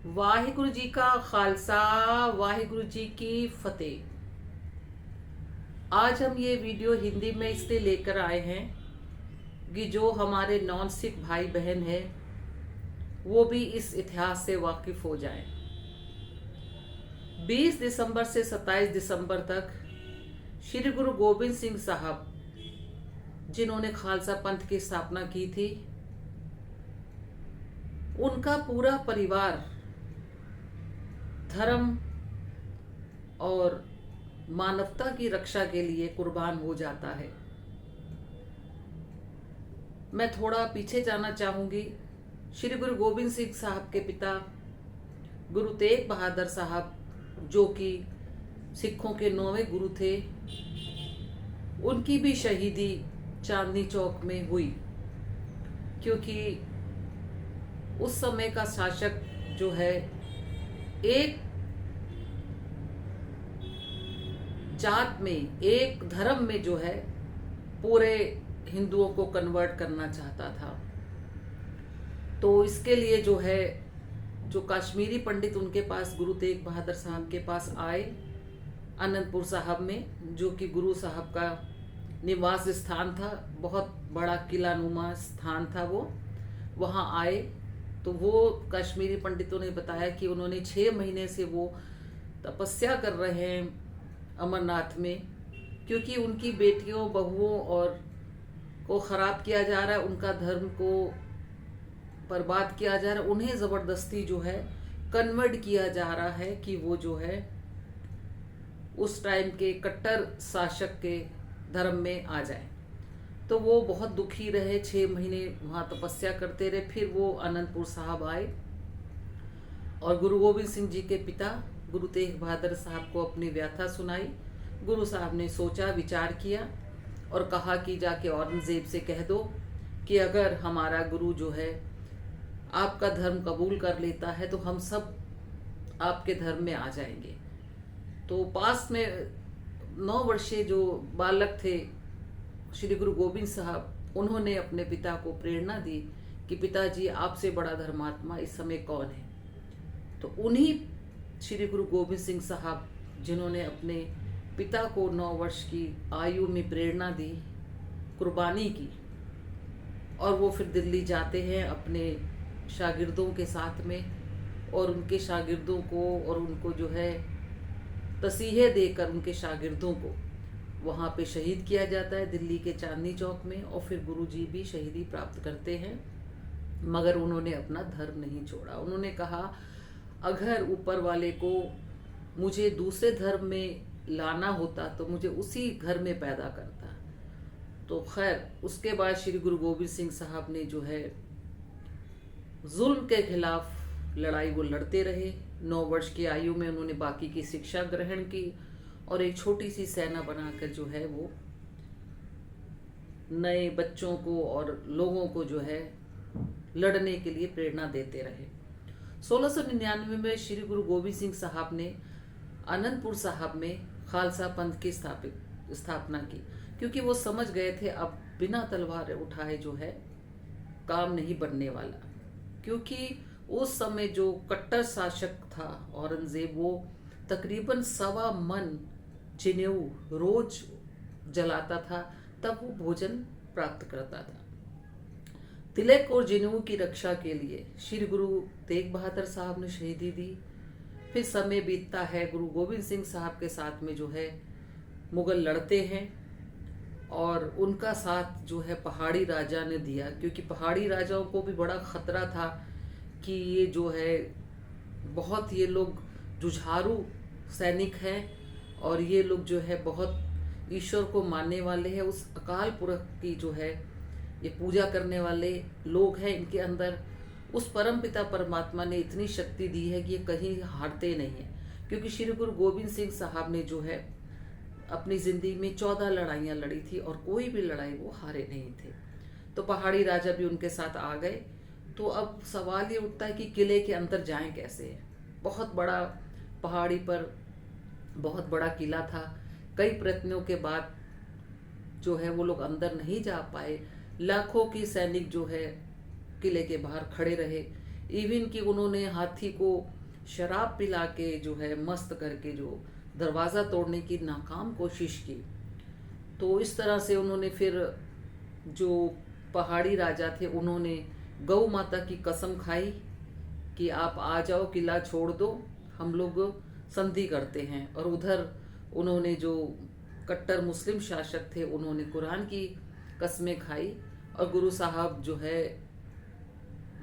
वाहिगुरु जी का खालसा, वाहिगुरु जी की फतेह। आज हम ये वीडियो हिंदी में इसलिए लेकर आए हैं कि जो हमारे नॉन सिख भाई बहन हैं वो भी इस इतिहास से वाकिफ हो जाएं। 20 दिसंबर से 27 दिसंबर तक श्री गुरु गोबिंद सिंह साहब, जिन्होंने खालसा पंथ की स्थापना की थी, उनका पूरा परिवार धर्म और मानवता की रक्षा के लिए कुर्बान हो जाता है। मैं थोड़ा पीछे जाना चाहूंगी। श्री गुरु गोबिंद सिंह साहब के पिता गुरु तेग बहादुर साहब, जो कि सिखों के 9वें गुरु थे, उनकी भी शहीदी चांदनी चौक में हुई, क्योंकि उस समय का शासक जो है एक जात में, एक धर्म में जो है पूरे हिंदुओं को कन्वर्ट करना चाहता था। तो इसके लिए जो है, जो कश्मीरी पंडित उनके पास गुरु तेग बहादुर साहब के पास आए आनंदपुर साहब में, जो कि गुरु साहब का निवास स्थान था, बहुत बड़ा किला नुमा स्थान था वो। वहाँ आए तो वो कश्मीरी पंडितों ने बताया कि उन्होंने 6 महीने से वो तपस्या कर रहे हैं अमरनाथ में, क्योंकि उनकी बेटियों बहुओं और को खराब किया जा रहा है, उनका धर्म को बर्बाद किया जा रहा है, उन्हें ज़बरदस्ती जो है कन्वर्ट किया जा रहा है कि वो जो है उस टाइम के कट्टर शासक के धर्म में आ जाए। तो वो बहुत दुखी रहे, 6 महीने वहाँ तपस्या करते रहे। फिर वो आनंदपुर साहब आए और गुरु गोबिंद सिंह जी के पिता गुरु तेग बहादुर साहब को अपनी व्यथा सुनाई। गुरु साहब ने सोचा, विचार किया और कहा कि जाके औरंगजेब से कह दो कि अगर हमारा गुरु जो है आपका धर्म कबूल कर लेता है तो हम सब आपके धर्म में आ जाएंगे। तो पास में 9 वर्षीय जो बालक थे श्री गुरु गोबिंद साहब, उन्होंने अपने पिता को प्रेरणा दी कि पिताजी, आपसे बड़ा धर्मात्मा इस समय कौन है। तो उन्हीं श्री गुरु गोबिंद सिंह साहब, जिन्होंने अपने पिता को 9 वर्ष की आयु में प्रेरणा दी, कुर्बानी की, और वो फिर दिल्ली जाते हैं अपने शागिर्दों के साथ में, और उनके शागिर्दों को और उनको जो है तसीहे देकर उनके शागिर्दों को वहाँ पे शहीद किया जाता है दिल्ली के चांदनी चौक में। और फिर गुरु जी भी शहीदी प्राप्त करते हैं, मगर उन्होंने अपना धर्म नहीं छोड़ा। उन्होंने कहा, अगर ऊपर वाले को मुझे दूसरे धर्म में लाना होता तो मुझे उसी घर में पैदा करता। तो खैर, उसके बाद श्री गुरु गोबिंद सिंह साहब ने जो है जुल्म के खिलाफ लड़ाई वो लड़ते रहे। 9 वर्ष की आयु में उन्होंने बाकी की शिक्षा ग्रहण की और एक छोटी सी सेना बनाकर जो है वो नए बच्चों को और लोगों को जो है लड़ने के लिए प्रेरणा देते रहे। 1699 में श्री गुरु गोबिंद सिंह साहब ने आनंदपुर साहब में खालसा पंथ की स्थापना की, क्योंकि वो समझ गए थे अब बिना तलवार उठाए जो है काम नहीं बनने वाला। क्योंकि उस समय जो कट्टर शासक था औरंगजेब, वो तकरीबन 1.25 मन जनेऊ रोज जलाता था, तब वो भोजन प्राप्त करता था। तिलक और जनेऊ की रक्षा के लिए श्री गुरु तेग बहादुर साहब ने शहीदी दी। फिर समय बीतता है, गुरु गोबिंद सिंह साहब के साथ में जो है मुगल लड़ते हैं, और उनका साथ जो है पहाड़ी राजा ने दिया, क्योंकि पहाड़ी राजाओं को भी बड़ा खतरा था कि ये जो है बहुत, ये लोग जुझारू सैनिक हैं और ये लोग जो है बहुत ईश्वर को मानने वाले हैं। उस अकाल पुरख की जो है ये पूजा करने वाले लोग हैं, इनके अंदर उस परम पिता परमात्मा ने इतनी शक्ति दी है कि ये कहीं हारते नहीं हैं। क्योंकि श्री गुरु गोबिंद सिंह साहब ने जो है अपनी ज़िंदगी में 14 लड़ाइयाँ लड़ी थी और कोई भी लड़ाई वो हारे नहीं थे। तो पहाड़ी राजा भी उनके साथ आ गए। तो अब सवाल ये उठता है कि किले के अंदर जाएं कैसे। बहुत बड़ा, पहाड़ी पर बहुत बड़ा किला था। कई प्रयत्नों के बाद जो है वो लोग अंदर नहीं जा पाए। लाखों की सैनिक जो है किले के बाहर खड़े रहे। इवन कि उन्होंने हाथी को शराब पिला के जो है मस्त करके जो दरवाज़ा तोड़ने की नाकाम कोशिश की। तो इस तरह से उन्होंने फिर जो पहाड़ी राजा थे उन्होंने गौ माता की कसम खाई कि आप आ जाओ, किला छोड़ दो, हम लोग संधि करते हैं। और उधर उन्होंने जो कट्टर मुस्लिम शासक थे उन्होंने कुरान की कस्में खाई। और गुरु साहब जो है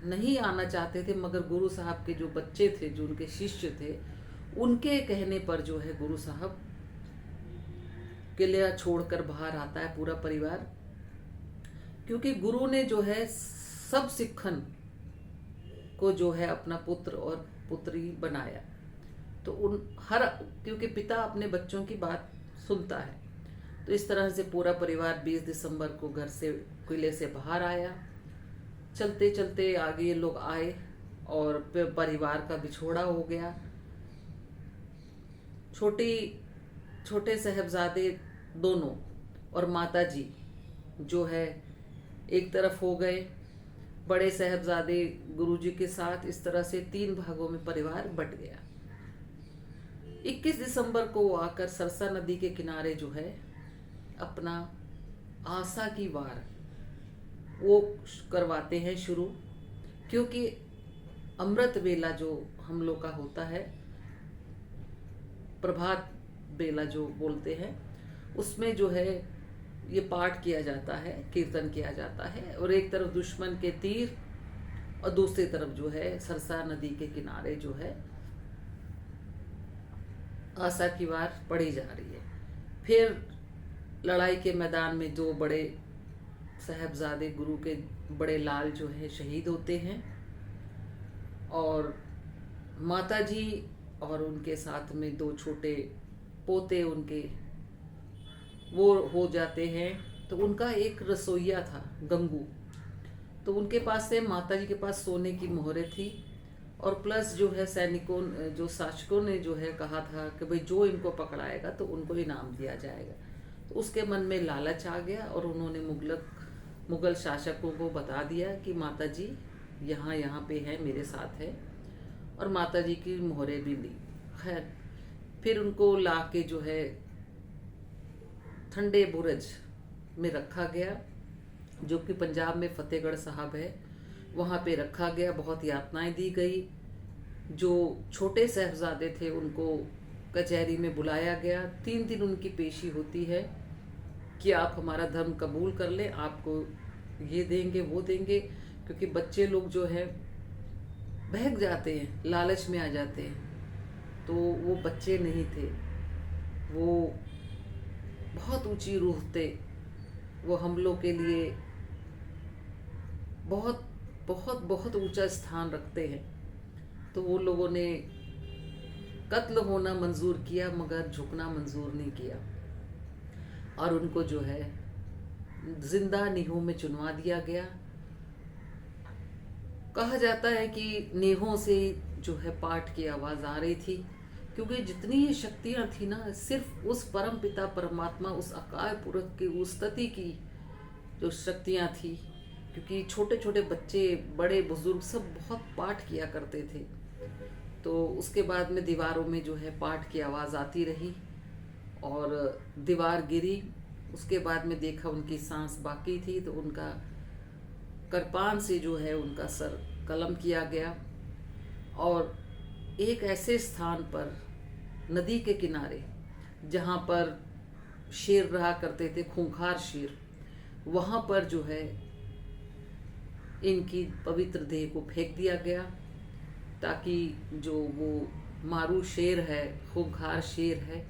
नहीं आना चाहते थे, मगर गुरु साहब के जो बच्चे थे, जो उनके शिष्य थे, उनके कहने पर जो है गुरु साहब किला छोड़कर बाहर आता है पूरा परिवार। क्योंकि गुरु ने जो है सब सिखन को जो है अपना पुत्र और पुत्री बनाया। तो क्योंकि पिता अपने बच्चों की बात सुनता है, तो इस तरह से पूरा परिवार 20 दिसंबर को घर से किले से बाहर आया। चलते चलते आगे ये लोग आए और परिवार का बिछोड़ा हो गया। छोटे साहबजादे दोनों और माता जी जो है एक तरफ हो गए, बड़े साहबजादे गुरुजी के साथ। इस तरह से 3 भागों में परिवार बट गया। 21 दिसंबर को वो आकर सरसा नदी के किनारे जो है अपना आशा की वार वो करवाते हैं शुरू। क्योंकि अमृत बेला जो हम लोग का होता है, प्रभात बेला जो बोलते हैं, उसमें जो है ये पाठ किया जाता है, कीर्तन किया जाता है। और एक तरफ दुश्मन के तीर और दूसरी तरफ जो है सरसा नदी के किनारे जो है आशा की वार पड़ी जा रही है। फिर लड़ाई के मैदान में 2 बड़े साहबजादे गुरु के बड़े लाल जो है शहीद होते हैं। और माता जी और उनके साथ में 2 छोटे पोते उनके वो हो जाते हैं। तो उनका एक रसोइया था गंगू, तो उनके पास से माता जी के पास सोने की मोहरें थी। और प्लस जो है सैनिकों जो शासकों ने जो है कहा था कि भाई जो इनको पकड़ाएगा तो उनको इनाम दिया जाएगा। तो उसके मन में लालच आ गया और उन्होंने मुगल शासकों को बता दिया कि माता जी यहाँ पे है, मेरे साथ है। और माता जी की मोहरें भी ली। खैर फिर उनको ला के जो है ठंडे बुर्ज में रखा गया, जो कि पंजाब में फतेहगढ़ साहब है, वहाँ पे रखा गया। बहुत यातनाएं दी गई। जो छोटे साहबजादे थे उनको कचहरी में बुलाया गया। 3 दिन उनकी पेशी होती है कि आप हमारा धर्म कबूल कर लें, आपको ये देंगे वो देंगे। क्योंकि बच्चे लोग जो है बहक जाते हैं, लालच में आ जाते हैं। तो वो बच्चे नहीं थे, वो बहुत ऊंची रूह थे, वो हम लोग के लिए बहुत बहुत बहुत ऊंचा स्थान रखते हैं। तो वो लोगों ने कत्ल होना मंजूर किया मगर झुकना मंजूर नहीं किया। और उनको जो है जिंदा नीहों में चुनवा दिया गया। कहा जाता है कि नीहों से जो है पाठ की आवाज़ आ रही थी। क्योंकि जितनी ये शक्तियाँ थी ना, सिर्फ उस परम पिता परमात्मा, उस अकाल पुरख की उस्तति की जो शक्तियाँ थी। क्योंकि छोटे छोटे बच्चे, बड़े बुजुर्ग सब बहुत पाठ किया करते थे। तो उसके बाद में दीवारों में जो है पाठ की आवाज़ आती रही और दीवार गिरी। उसके बाद में देखा उनकी सांस बाकी थी, तो उनका कृपान से जो है उनका सर कलम किया गया। और एक ऐसे स्थान पर नदी के किनारे जहाँ पर शेर रहा करते थे, खूंखार शेर, वहाँ पर जो है इनकी पवित्र देह को फेंक दिया गया, ताकि जो वो मारू शेर है, खूंखार शेर है,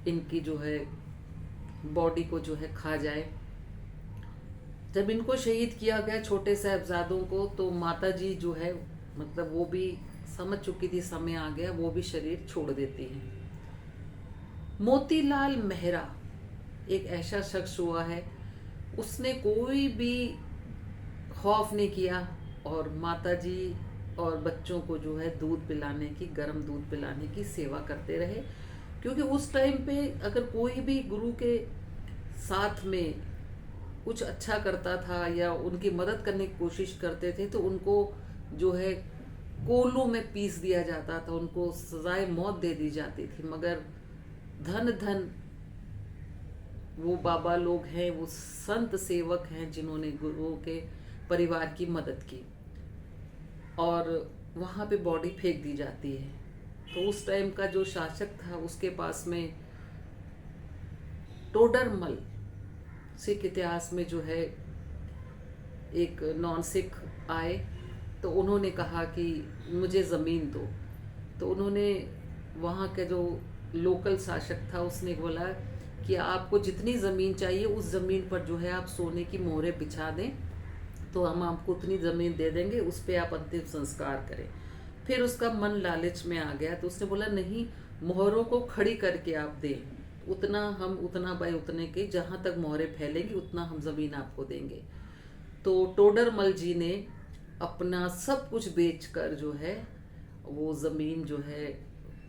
इनकी जो है बॉडी को जो है खा जाए। जब इनको शहीद किया गया छोटे साहबजादों को, तो माता जी जो है मतलब वो भी समझ चुकी थी समय आ गया, वो भी शरीर छोड़ देती हैं। मोतीलाल मेहरा एक ऐसा शख्स हुआ है, उसने कोई भी खौफ नहीं किया और माता जी और बच्चों को जो है दूध पिलाने की, गर्म दूध पिलाने की सेवा करते रहे। क्योंकि उस टाइम पे अगर कोई भी गुरु के साथ में कुछ अच्छा करता था या उनकी मदद करने की कोशिश करते थे, तो उनको जो है कोलू में पीस दिया जाता था, उनको सजाए मौत दे दी जाती थी, मगर धन धन वो बाबा लोग हैं, वो संत सेवक हैं जिन्होंने गुरुओं के परिवार की मदद की, और वहाँ पे बॉडी फेंक दी जाती है। तो उस टाइम का जो शासक था उसके पास में टोडरमल, सिख इतिहास में जो है एक नॉन सिख आए, तो उन्होंने कहा कि मुझे ज़मीन दो। तो उन्होंने, वहाँ के जो लोकल शासक था उसने बोला कि आपको जितनी ज़मीन चाहिए उस ज़मीन पर जो है आप सोने की मोहरें बिछा दें, तो हम आपको उतनी ज़मीन दे देंगे, उस पर आप अंतिम संस्कार करें। फिर उसका मन लालच में आ गया, तो उसने बोला नहीं, मोहरों को खड़ी करके आप दें, उतना हम उतना बाय उतने के, जहाँ तक मोहरें फैलेंगी उतना हम ज़मीन आपको देंगे। तो टोडरमल जी ने अपना सब कुछ बेचकर जो है वो ज़मीन जो है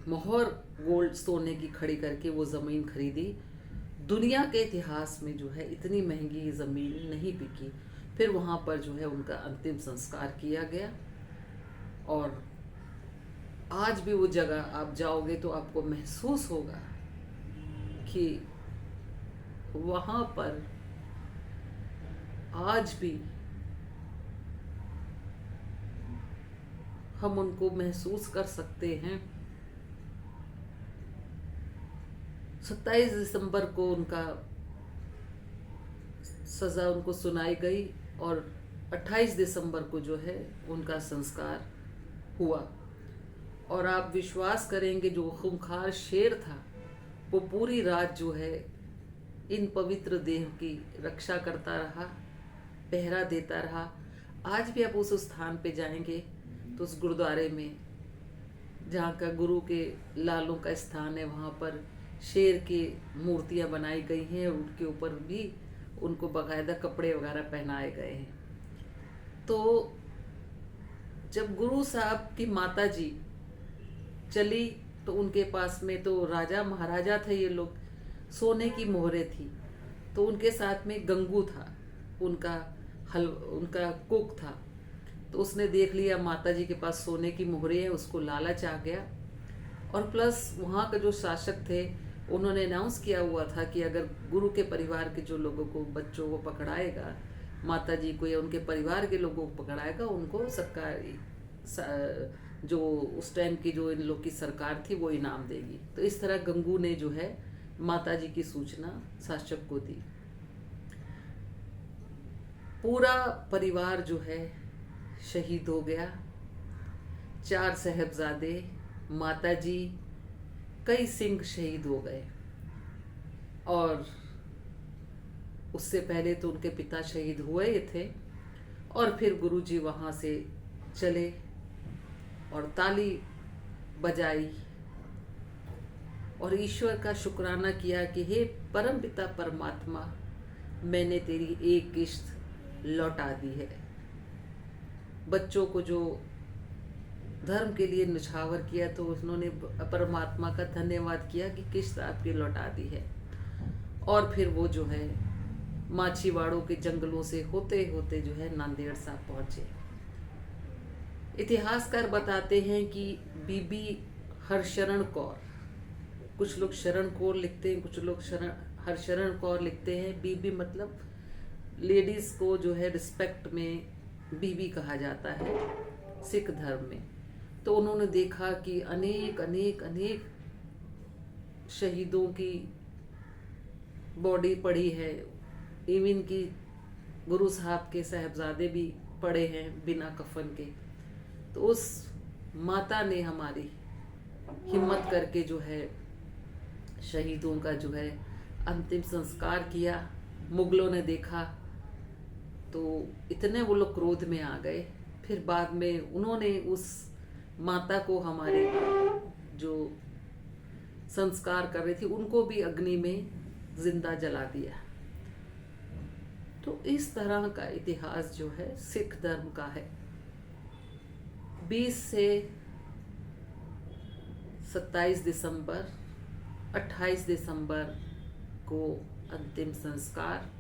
मोहर गोल्ड सोने की खड़ी करके वो ज़मीन खरीदी। दुनिया के इतिहास में जो है इतनी महंगी ज़मीन नहीं बिकी। फिर वहाँ पर जो है उनका अंतिम संस्कार किया गया, और आज भी वो जगह आप जाओगे तो आपको महसूस होगा कि वहाँ पर आज भी हम उनको महसूस कर सकते हैं। 27 दिसंबर को उनका सज़ा उनको सुनाई गई, और 28 दिसंबर को जो है उनका संस्कार हुआ। और आप विश्वास करेंगे, जो खूंखार शेर था वो पूरी रात जो है इन पवित्र देह की रक्षा करता रहा, पहरा देता रहा। आज भी आप उस स्थान पे जाएंगे तो उस गुरुद्वारे में, जहाँ का गुरु के लालों का स्थान है, वहाँ पर शेर की मूर्तियाँ बनाई गई हैं, और उनके ऊपर भी उनको बाकायदा कपड़े वगैरह पहनाए गए हैं। तो जब गुरु साहब की माता जी चली तो उनके पास में तो राजा महाराजा थे, ये लोग, सोने की मोहरें थी, तो उनके साथ में गंगू था, उनका कुक था। तो उसने देख लिया माता जी के पास सोने की मोहरें हैं, उसको लालच आ गया। और प्लस वहाँ के जो शासक थे उन्होंने अनाउंस किया हुआ था कि अगर गुरु के परिवार के जो लोगों को, बच्चों को पकड़ाएगा, माता जी को या उनके परिवार के लोगों को पकड़ाएगा, उनको सरकारी जो उस टाइम की जो इन लोग की सरकार थी वो इनाम देगी। तो इस तरह गंगू ने जो है माता जी की सूचना शासक को दी। पूरा परिवार जो है शहीद हो गया, 4 साहिबजादे, माता जी, कई सिंह शहीद हो गए। और उससे पहले तो उनके पिता शहीद हुए ही थे, और फिर गुरुजी वहाँ से चले और ताली बजाई और ईश्वर का शुक्राना किया कि हे परम पिता परमात्मा, मैंने तेरी एक किश्त लौटा दी है। बच्चों को जो धर्म के लिए निछावर किया, तो उन्होंने परमात्मा का धन्यवाद किया कि किश्त आपकी लौटा दी है। और फिर वो जो है माछीवाड़ों के जंगलों से होते होते जो है नांदेड़ साहब पहुंचे। इतिहासकार बताते हैं कि बीबी हरशरण कौर, कुछ लोग शरण कौर लिखते हैं, कुछ लोग हरशरण कौर लिखते हैं। बीबी मतलब लेडीज को जो है रिस्पेक्ट में बीबी कहा जाता है सिख धर्म में। तो उन्होंने देखा कि अनेक अनेक अनेक शहीदों की बॉडी पड़ी है, इवन की गुरु साहब के साहबजादे भी पड़े हैं बिना कफन के। तो उस माता ने हमारी हिम्मत करके जो है शहीदों का जो है अंतिम संस्कार किया। मुगलों ने देखा तो इतने वो लोग क्रोध में आ गए। फिर बाद में उन्होंने उस माता को, हमारे जो संस्कार कर रही थी, उनको भी अग्नि में जिंदा जला दिया। तो इस तरह का इतिहास जो है सिख धर्म का है। 20 से 27 दिसंबर, 28 दिसंबर को अंतिम संस्कार।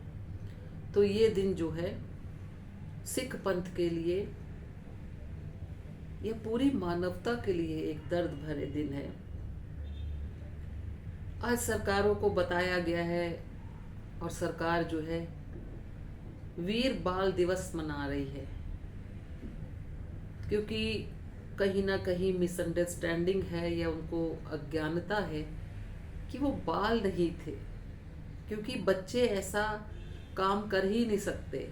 तो ये दिन जो है सिख पंथ के लिए यह पूरी मानवता के लिए एक दर्द भरे दिन है। आज सरकारों को बताया गया है और सरकार जो है वीर बाल दिवस मना रही है, क्योंकि कहीं ना कहीं मिसअंडरस्टैंडिंग है या उनको अज्ञानता है कि वो बाल नहीं थे, क्योंकि बच्चे ऐसा काम कर ही नहीं सकते।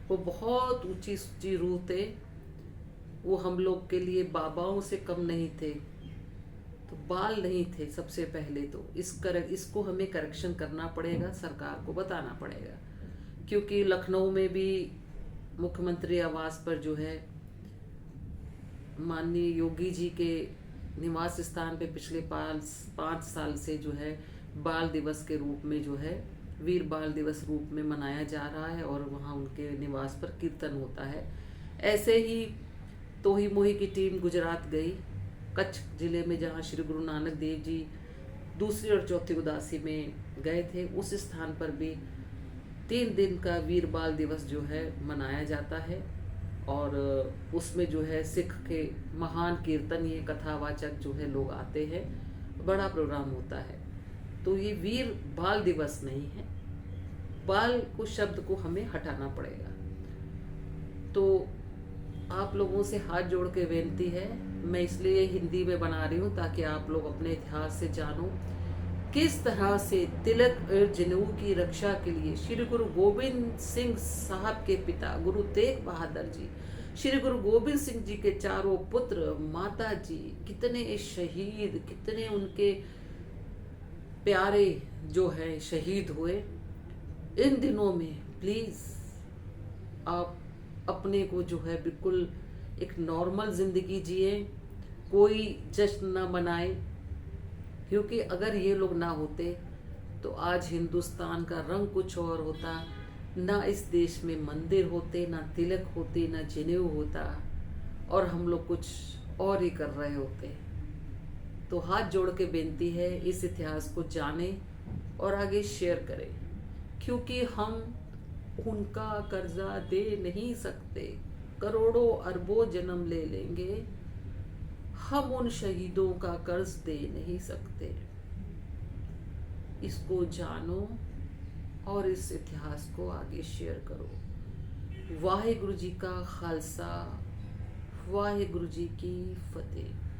वो बहुत ऊंची ऊंची रूह थे, वो हम लोग के लिए बाबाओं से कम नहीं थे, तो बाल नहीं थे। सबसे पहले तो इसको हमें करेक्शन करना पड़ेगा, सरकार को बताना पड़ेगा। क्योंकि लखनऊ में भी मुख्यमंत्री आवास पर जो है माननीय योगी जी के निवास स्थान पे पिछले 5 साल से जो है बाल दिवस के रूप में जो है वीर बाल दिवस रूप में मनाया जा रहा है, और वहाँ उनके निवास पर कीर्तन होता है। ऐसे ही तोही मोही की टीम गुजरात गई, कच्छ जिले में, जहाँ श्री गुरु नानक देव जी दूसरी और चौथी उदासी में गए थे। उस स्थान पर भी 3 दिन का वीर बाल दिवस जो है मनाया जाता है, और उसमें जो है सिख के महान कीर्तनीय कथावाचक जो है लोग आते हैं, बड़ा प्रोग्राम होता है। तो ये वीर बाल दिवस नहीं है, बाल को शब्द को हमें हटाना पड़ेगा। तो आप लोगों से हाथ जोड़ के विनती है, मैं इसलिए हिंदी में बना रही हूँ ताकि आप लोग अपने इतिहास से जानो किस तरह से तिलक और जनेऊ की रक्षा के लिए श्री गुरु गोविंद सिंह साहब के पिता गुरु तेग बहादुर जी, श्री गुरु गोविंद सिंह जी के चारों पुत्र, माता जी, कितने शहीद, कितने उनके प्यारे जो है शहीद हुए। इन दिनों में प्लीज आप अपने को जो है बिल्कुल एक नॉर्मल जिंदगी जिए, कोई जश्न ना मनाए, क्योंकि अगर ये लोग ना होते तो आज हिंदुस्तान का रंग कुछ और होता, ना इस देश में मंदिर होते, ना तिलक होते, ना जनेऊ होता, और हम लोग कुछ और ही कर रहे होते। तो हाथ जोड़ के बेनती है, इस इतिहास को जाने और आगे शेयर करें, क्योंकि हम उनका कर्जा दे नहीं सकते। करोड़ों अरबों जन्म ले लेंगे, हम उन शहीदों का कर्ज दे नहीं सकते। इसको जानो और इस इतिहास को आगे शेयर करो। वाहिगुरु जी का खालसा, वाहिगुरु जी की फतेह।